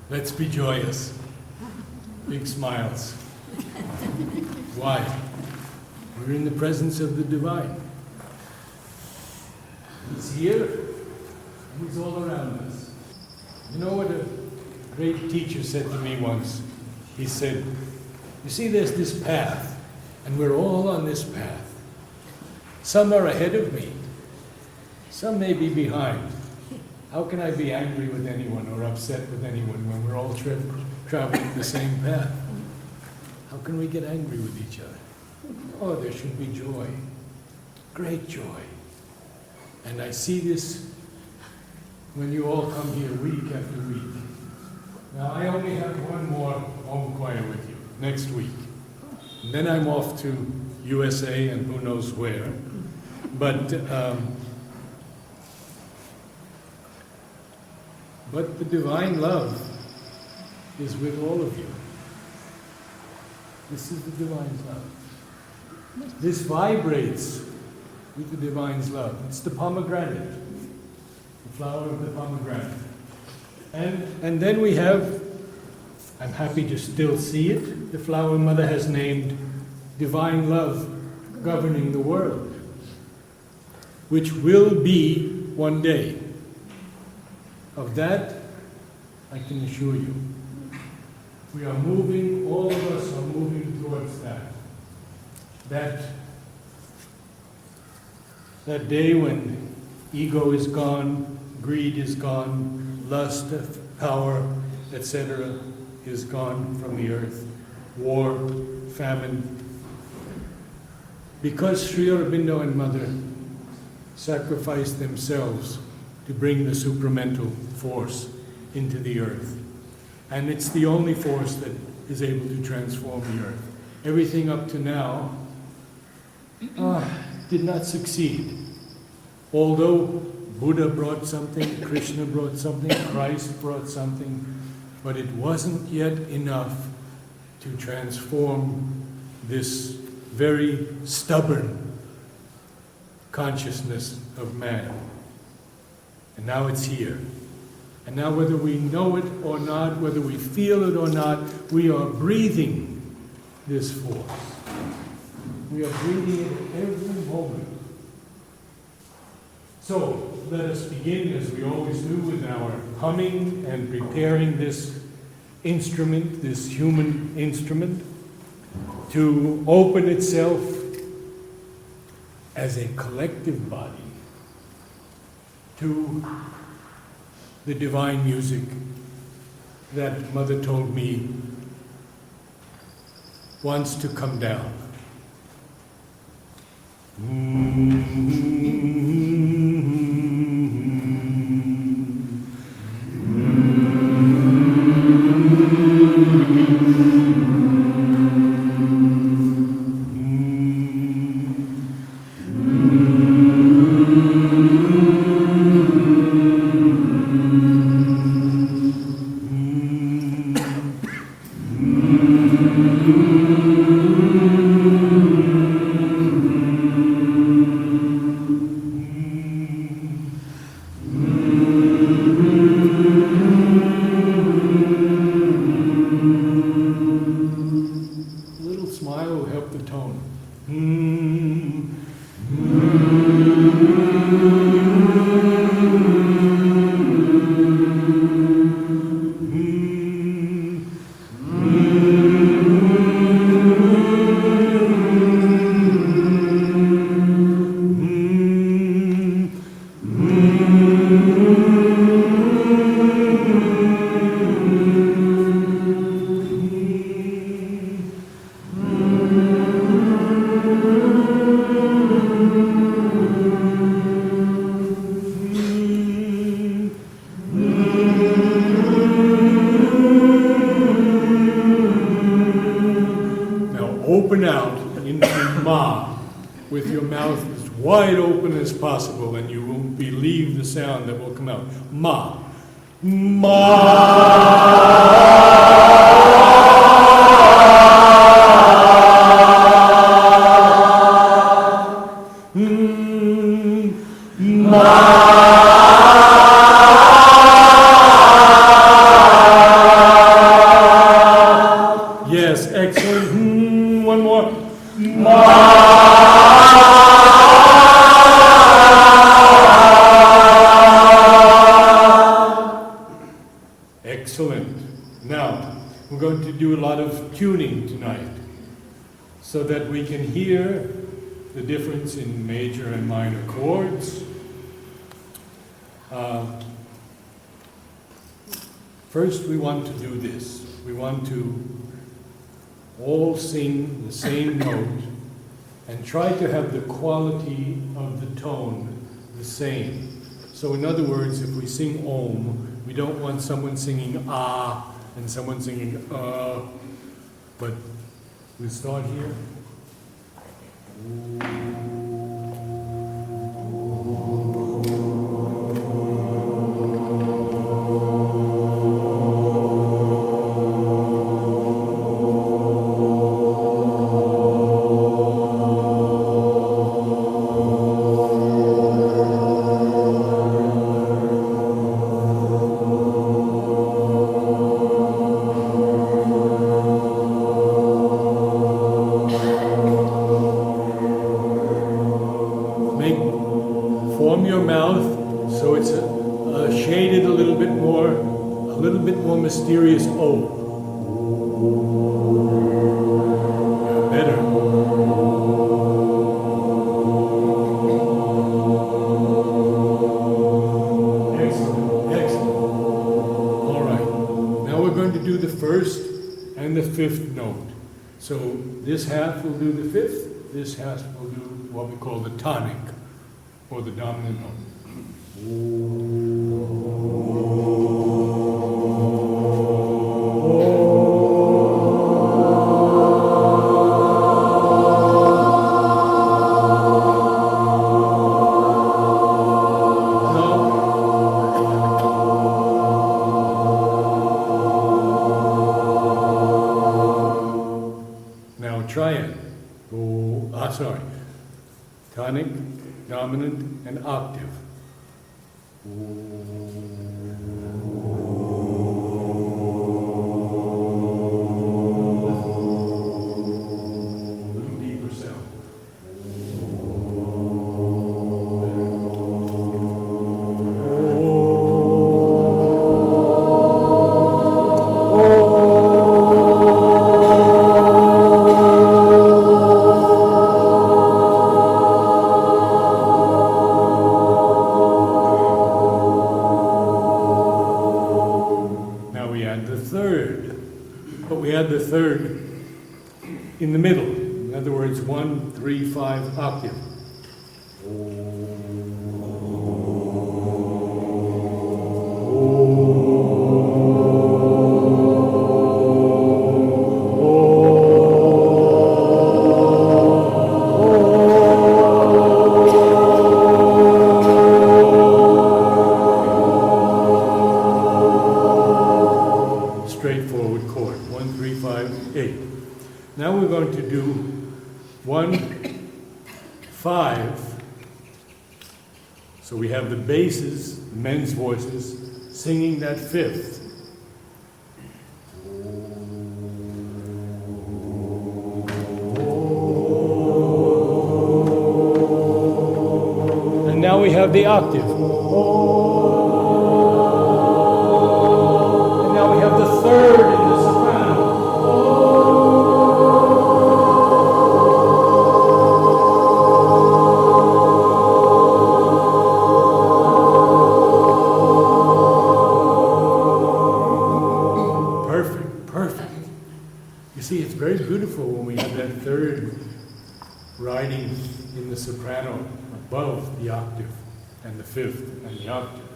Let's be joyous. Big smiles. Why? We're in the presence of the divine. He's here, and he's all around us. You know what a great teacher said to me once? He said, you see, there's this path, and we're all on this path. Some are ahead of me. Some may be behind. How can I be angry with anyone or upset with anyone when we're all traveling the same path? How can we get angry with each other? Oh, there should be joy, great joy. And I see this when you all come here week after week. Now, I only have one more home choir with you next week. And then I'm off to USA and who knows where. But the divine love is with all of you. This is the divine's love. This vibrates with the divine's love. It's the pomegranate, the flower of the pomegranate. And then we have, I'm happy to still see it, the flower Mother has named divine love governing the world, which will be one day. Of that, I can assure you. We are moving, all of us are moving towards that. That day when ego is gone, greed is gone, lust, power, etc. is gone from the earth, war, famine. Because Sri Aurobindo and Mother sacrificed themselves to bring the supramental force into the earth. And it's the only force that is able to transform the earth. Everything up to now did not succeed. Although Buddha brought something, Krishna brought something, Christ brought something, but it wasn't yet enough to transform this very stubborn consciousness of man. And now it's here. And now whether we know it or not, whether we feel it or not, we are breathing this force. We are breathing it every moment. So let us begin, as we always do, with our humming and preparing this instrument, this human instrument, to open itself as a collective body to the divine music that Mother told me wants to come down. Open out into Ma with your mouth as wide open as possible, and you won't believe the sound that will come out. Ma. Ma. Excellent. Now, we're going to do a lot of tuning tonight so that we can hear the difference in major and minor chords. First, we want to do this. We want to all sing the same note and try to have the quality of the tone the same. So in other words, if we sing Om, we don't want someone singing Ah and someone singing but we start here. Form your mouth so it's shaded a little bit more mysterious O. Yeah, better. Excellent, excellent. All right. Now we're going to do the first and the fifth note. So this half will do the fifth, this half will do what we call the tonic, or the dominant note. Now try it. Sorry. Tonic, dominant, and octave. A little deeper sound. The third in the middle. In other words, 1, 3, 5 octave. Straightforward chord. 1, 3, 5, 8. Now we're going to do 1, 5. So we have the basses, men's voices, singing that fifth. And now we have the octave. And now we have the third in the soprano. Perfect. You see, it's very beautiful when we have that third riding in the soprano above the octave, and the fifth and the octave.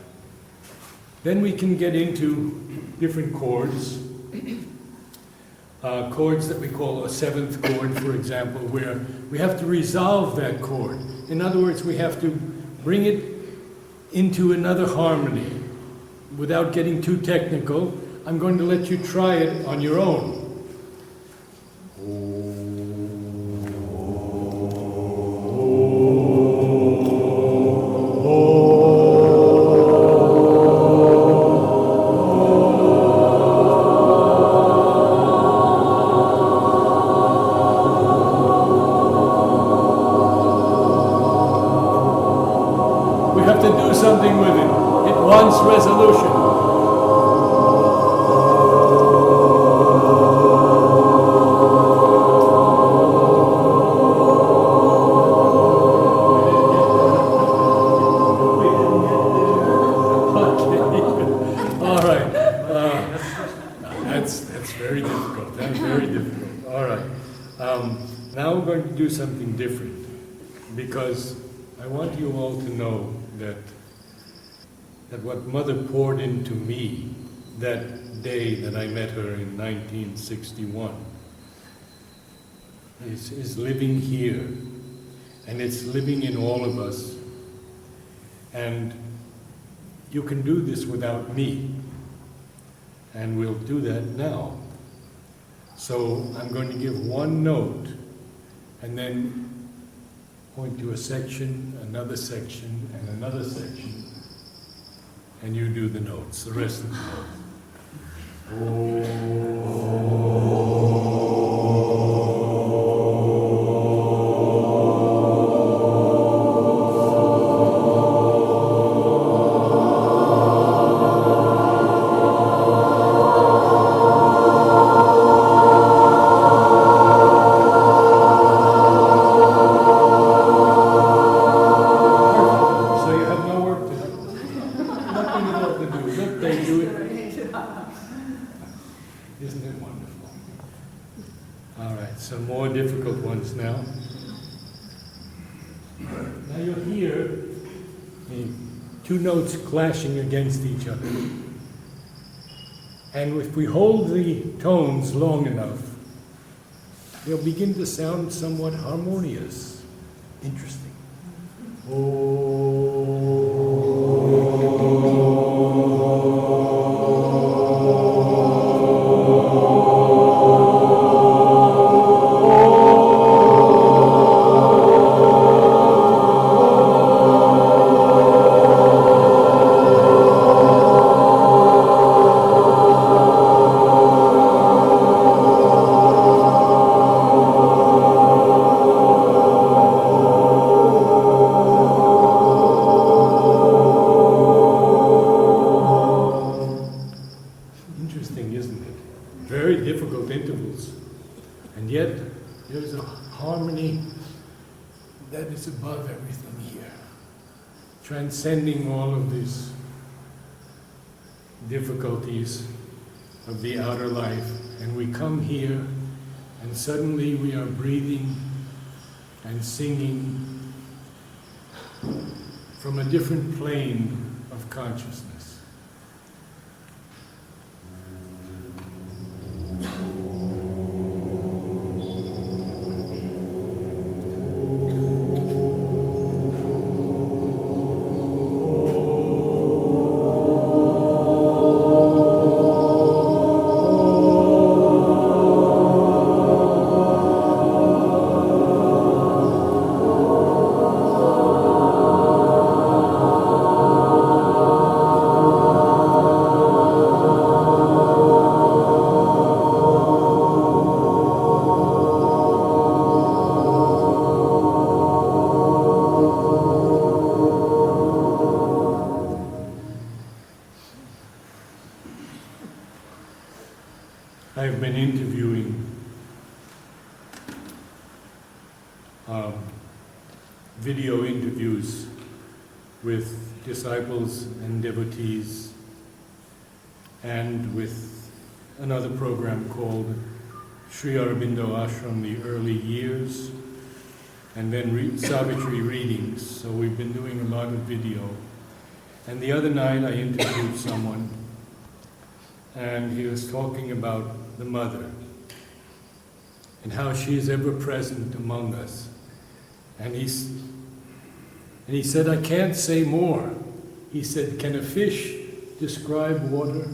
Then we can get into different chords. Chords that we call a seventh chord, for example, where we have to resolve that chord. In other words, we have to bring it into another harmony. Without getting too technical, I'm going to let you try it on your own. We have to do something with it. It wants resolution. Very difficult. All right. Now we're going to do something different, because I want you all to know that what Mother poured into me that day that I met her in 1961 is living here, and it's living in all of us. And you can do this without me, and we'll do that now. So I'm going to give one note, and then point to a section, another section, and another section, and you do the notes, the rest of the notes. Isn't it wonderful? All right, some more difficult ones now. Now you'll hear the two notes clashing against each other. And if we hold the tones long enough, they'll begin to sound somewhat harmonious. Interesting. Very difficult intervals, and yet there's a harmony that is above everything here, transcending all of these difficulties of the outer life. And we come here, and suddenly we are breathing and singing from a different plane of consciousness. I've been interviewing video interviews with disciples and devotees, and with another program called Sri Aurobindo Ashram, the early years, and then Savitri readings. So we've been doing a lot of video. And the other night I interviewed someone, and he was talking about the Mother and how she is ever present among us. And he said, I can't say more. He said, can a fish describe water?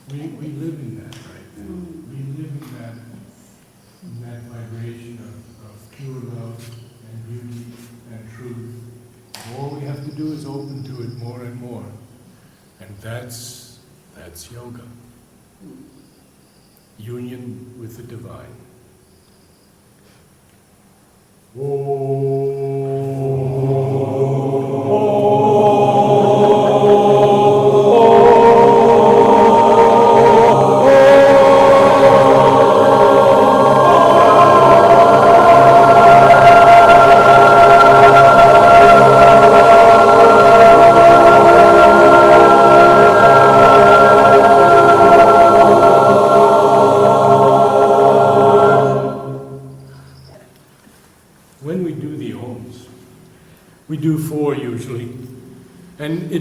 We live in that right now. We live in that vibration of pure love and beauty and truth. All we have to do is open to it more and more. And that's yoga. Union with the divine.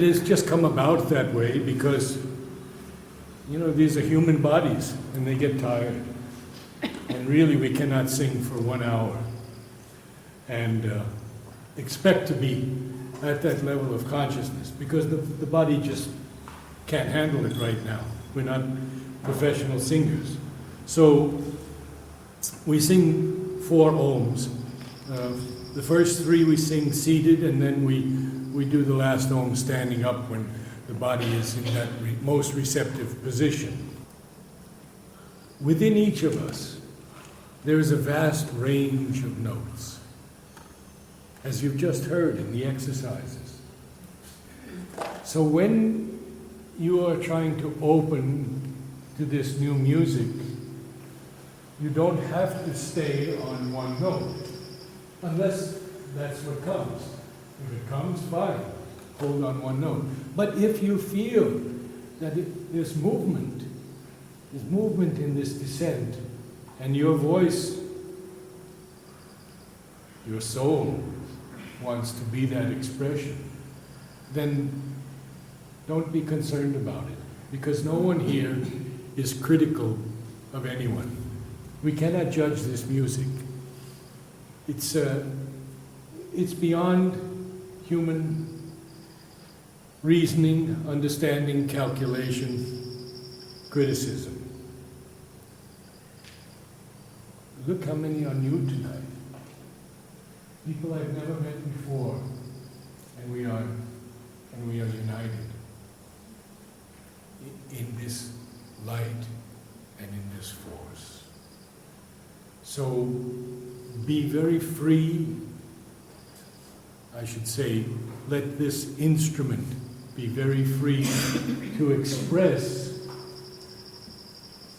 it has just come about that way because, these are human bodies and they get tired. And really we cannot sing for 1 hour and expect to be at that level of consciousness because the body just can't handle it right now. We're not professional singers. So we sing 4 ohms. The first 3 we sing seated, and then we do the last ohm standing up when the body is in that most receptive position. Within each of us, there is a vast range of notes, as you've just heard in the exercises. So when you are trying to open to this new music, you don't have to stay on one note, unless that's what comes. If it comes, fine, hold on one note. But if you feel that there's movement in this descent, and your voice, your soul wants to be that expression, then don't be concerned about it, because no one here is critical of anyone. We cannot judge this music. It's beyond human reasoning, understanding, calculation, criticism. Look how many are new tonight. People I've never met before, and we are united in this light and in this force. So be very free, I should say, let this instrument be very free to express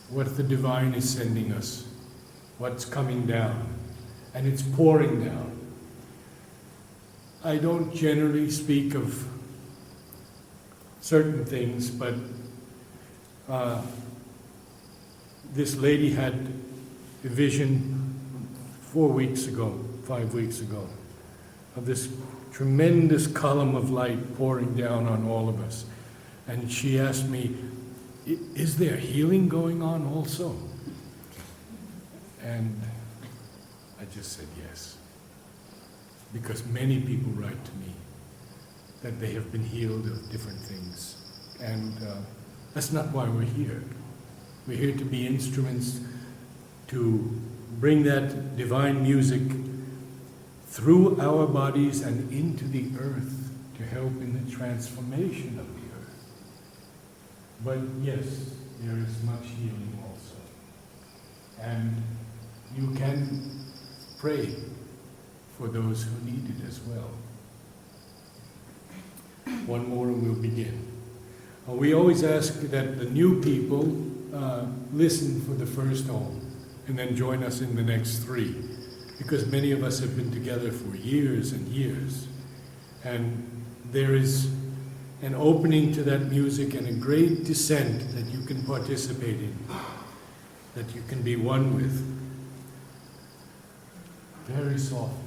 what the divine is sending us, what's coming down, and it's pouring down. I don't generally speak of certain things, but this lady had a vision 4 weeks ago, 5 weeks ago, of this tremendous column of light pouring down on all of us. And she asked me, is there healing going on also? And I just said yes. Because many people write to me that they have been healed of different things. And that's not why we're here. We're here to be instruments to bring that divine music through our bodies and into the earth to help in the transformation of the earth. But yes, there is much healing also. And you can pray for those who need it as well. One more and we'll begin. We always ask that the new people listen for the first Om and then join us in the next 3, because many of us have been together for years and years, and there is an opening to that music and a great descent that you can participate in, that you can be one with. Very softly.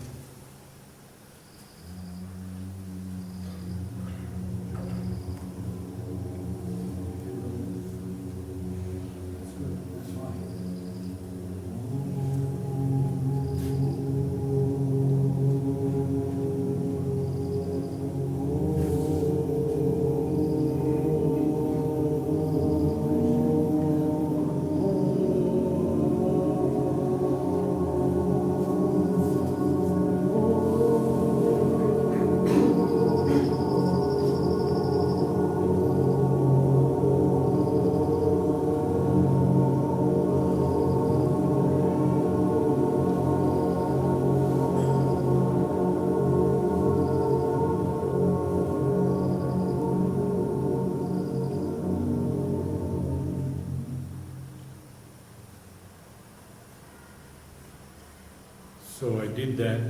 So I did that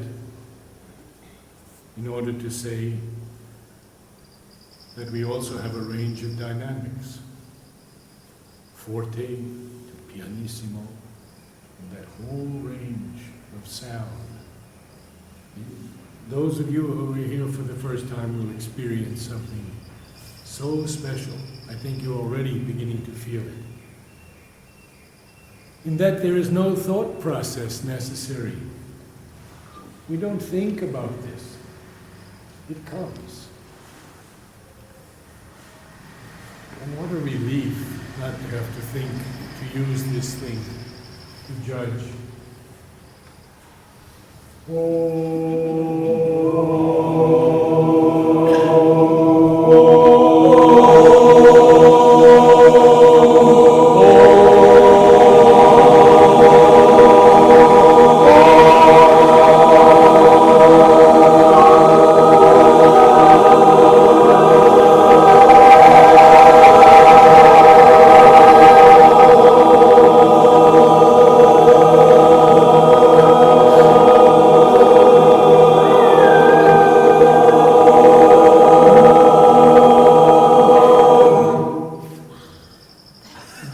in order to say that we also have a range of dynamics. Forte to pianissimo, and that whole range of sound. Those of you who are here for the first time will experience something So special. I think you're already beginning to feel it. In that there is no thought process necessary. We don't think about this. It comes. And what a relief not to have to think, to use this thing, to judge.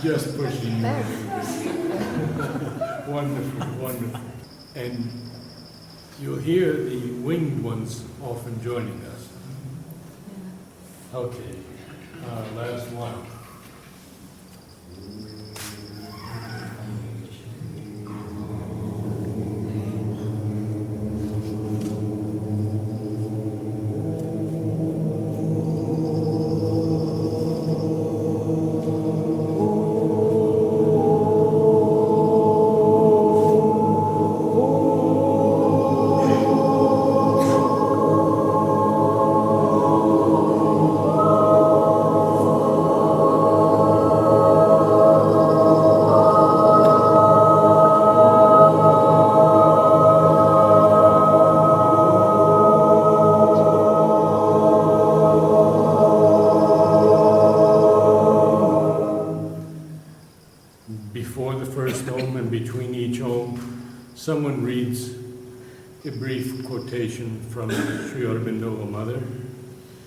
Just pushing you. Wonderful, wonderful. And you'll hear the winged ones often joining us. Okay, last one. Before the first Om and between each Om, someone reads a brief quotation from Sri Aurobindo, O Mother,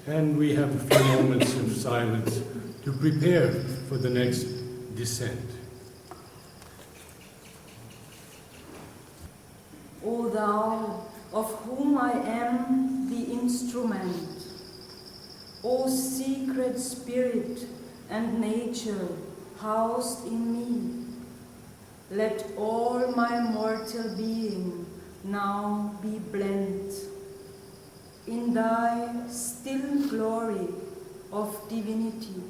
and we have a few moments of silence to prepare for the next descent. O Thou, of whom I am the instrument, O secret spirit and nature housed in me, let all my mortal being now be blent in Thy still glory of divinity.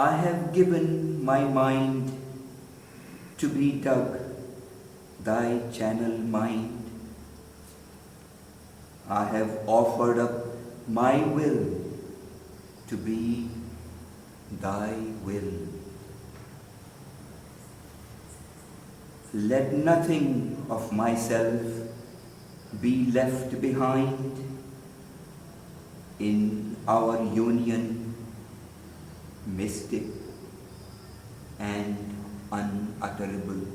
I have given my mind to be dug, thy channel mind. I have offered up my will to be thy will. Let nothing of myself be left behind in our union, mystic and unutterable.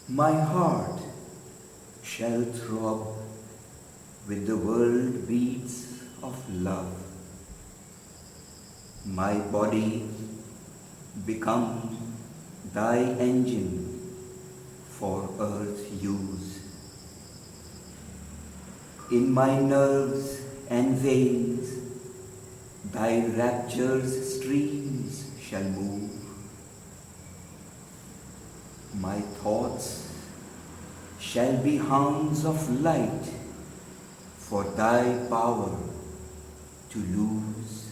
My heart shall throb with the world beats of love. My body become thy engine for earth use. In my nerves and veins thy rapture's streams shall move. My thoughts shall be hounds of light for thy power to lose.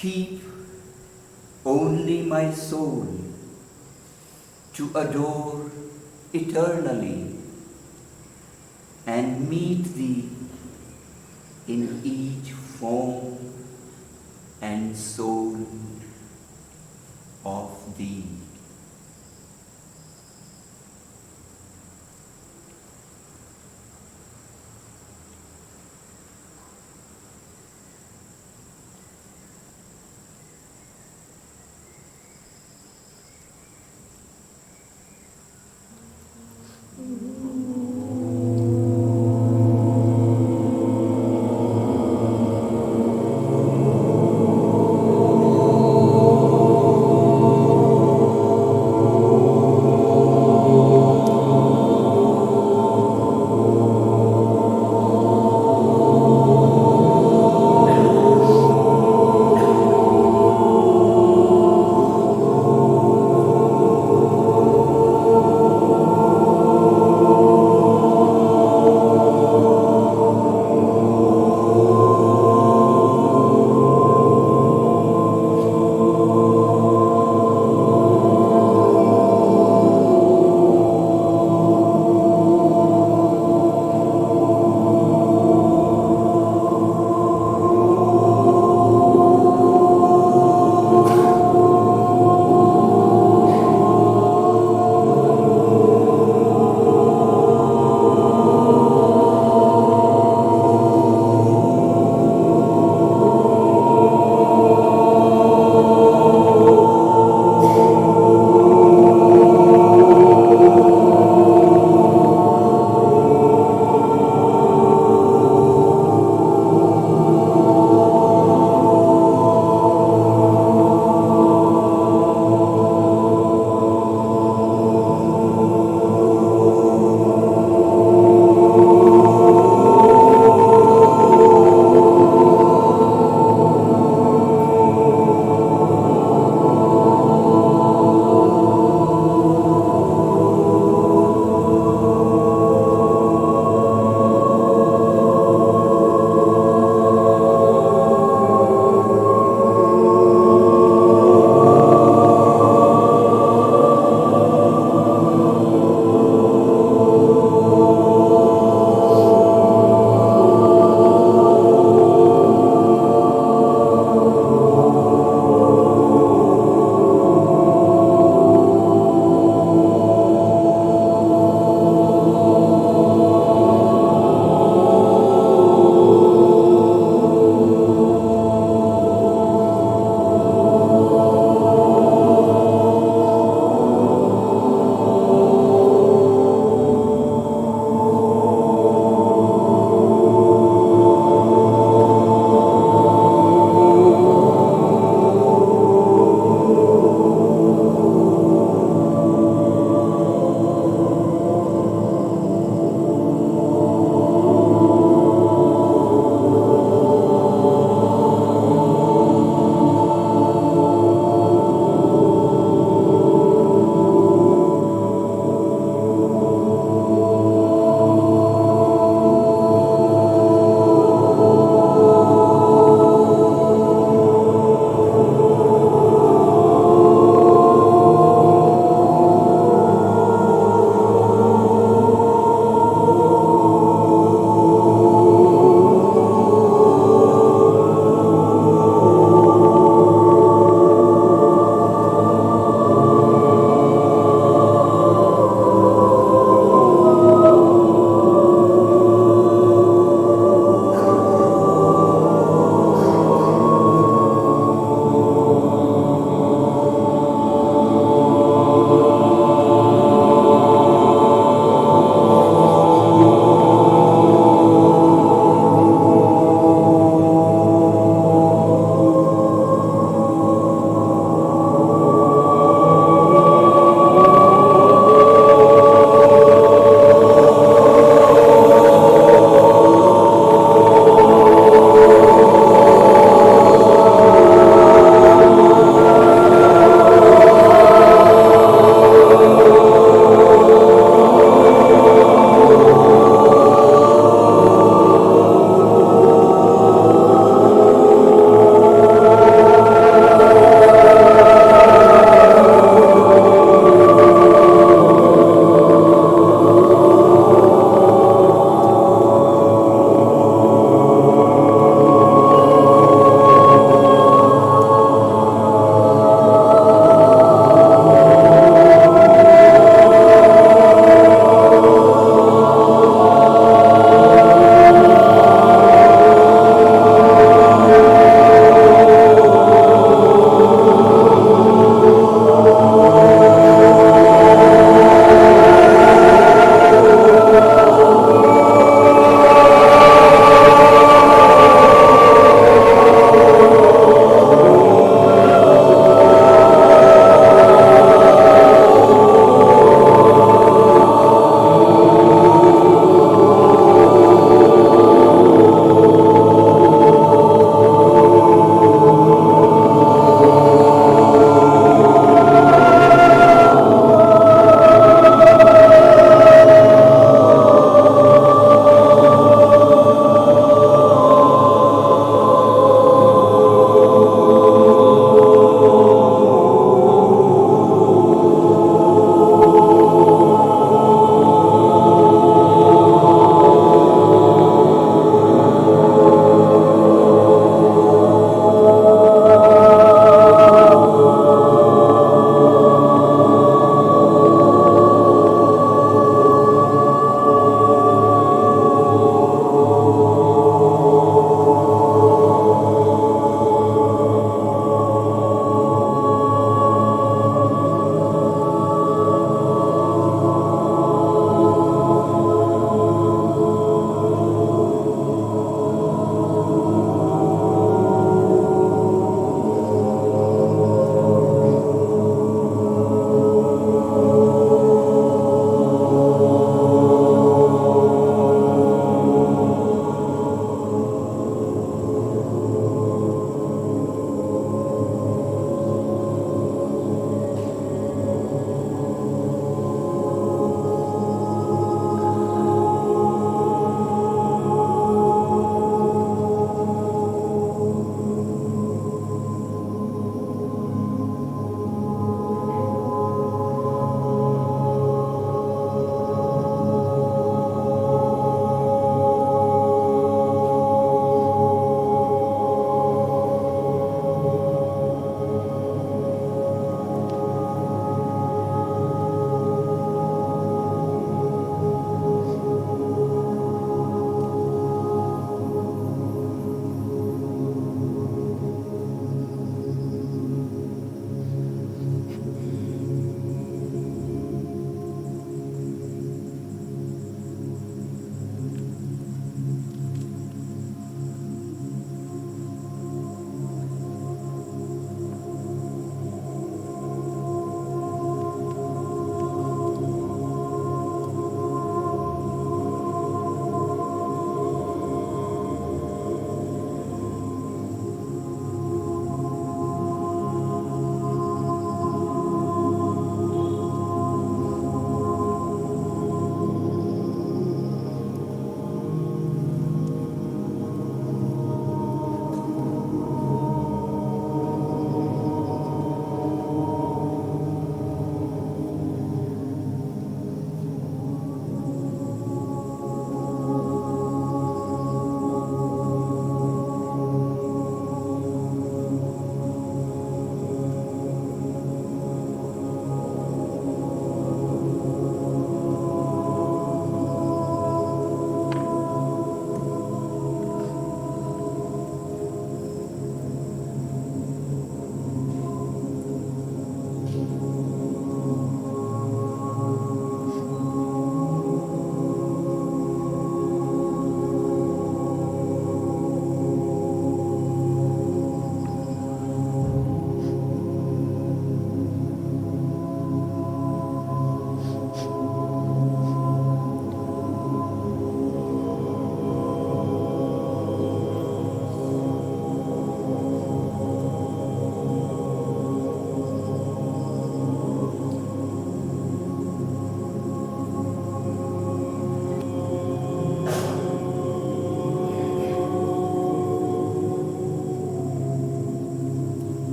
keep only my soul to adore eternally and meet thee in each form and soul of thee.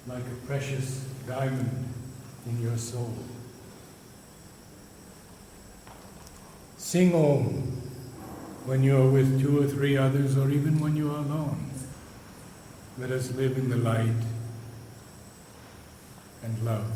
like a precious diamond in your soul. Sing Om when you are with 2 or 3 others, or even when you are alone. Let us live in the light and love.